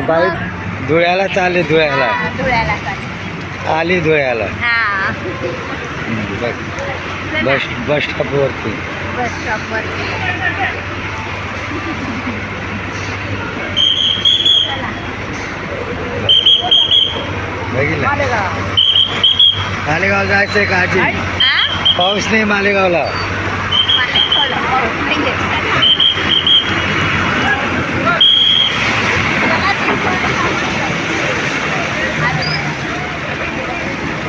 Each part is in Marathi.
बाई धुळ्याला चालली धुळ्याला हा, धुळ्याला चालली. आली धुळ्याला हा बस स्टॉपवरती बस स्टॉपवरती. बघितलं मालेगाव जायचंय का आजी? हा? पाऊस नाही मालेगावला. पाऊस नाहीये.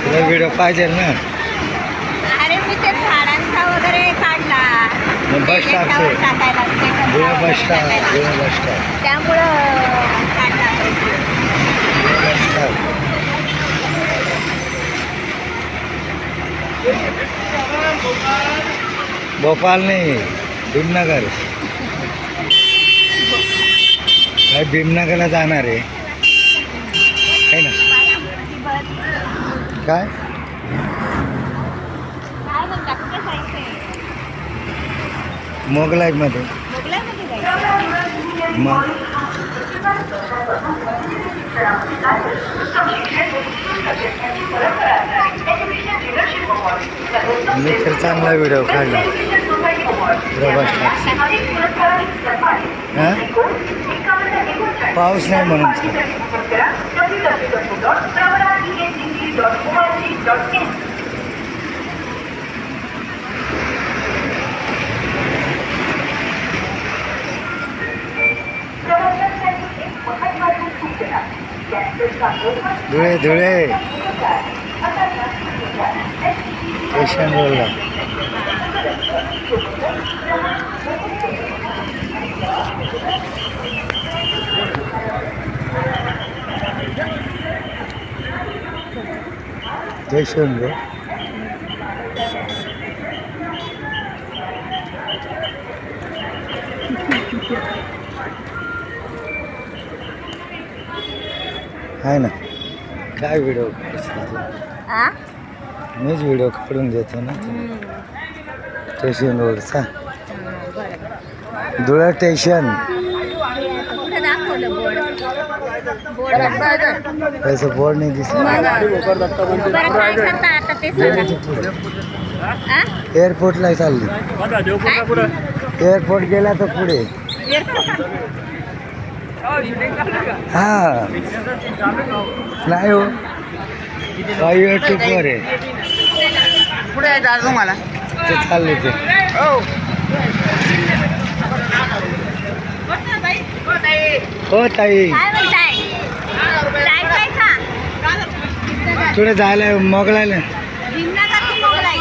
तुला व्हिडिओ पाहिजे ना? अरे मी ते झाडांचा वगैरे काढला. मग बस स्टॉपचे टाकायला Dhule bus stop Dhule bus stop त्यामुळं काढला. Dhule bus stop. भोपाळ नाही भीमनगर. काय भीमनगरला जाणार आहे ना? काय काय म्हणता, कुठे जायचंय? मोगलाईमध्ये मोगलाईमध्ये जायचं. मग मी तर चांगला व्हिडिओ काढला हां पाऊस नाही म्हणून धुळे धुळे स्टेशन रोडला स्टेशन रोड आहे ना. काय व्हिडिओ आ? मीच व्हिडिओ काढून देतो ना स्टेशन रोडचा. धुळे स्टेशन कुठे दाखवलं बोर्ड? त्याचं बोर्ड नाही दिसत. बरं काय करता आता ते सांगा. आ? एअरपोर्टला चालली. एअरपोर्ट गेला तर पुढे हा नाही हो यूट्यूबवर आहे पुढे जायचं मला ते चालले ते. हो ताई काय म्हणताय? चाय प्यायचा? तुला जायला मोगलायला भीमनगर की मोगलाई?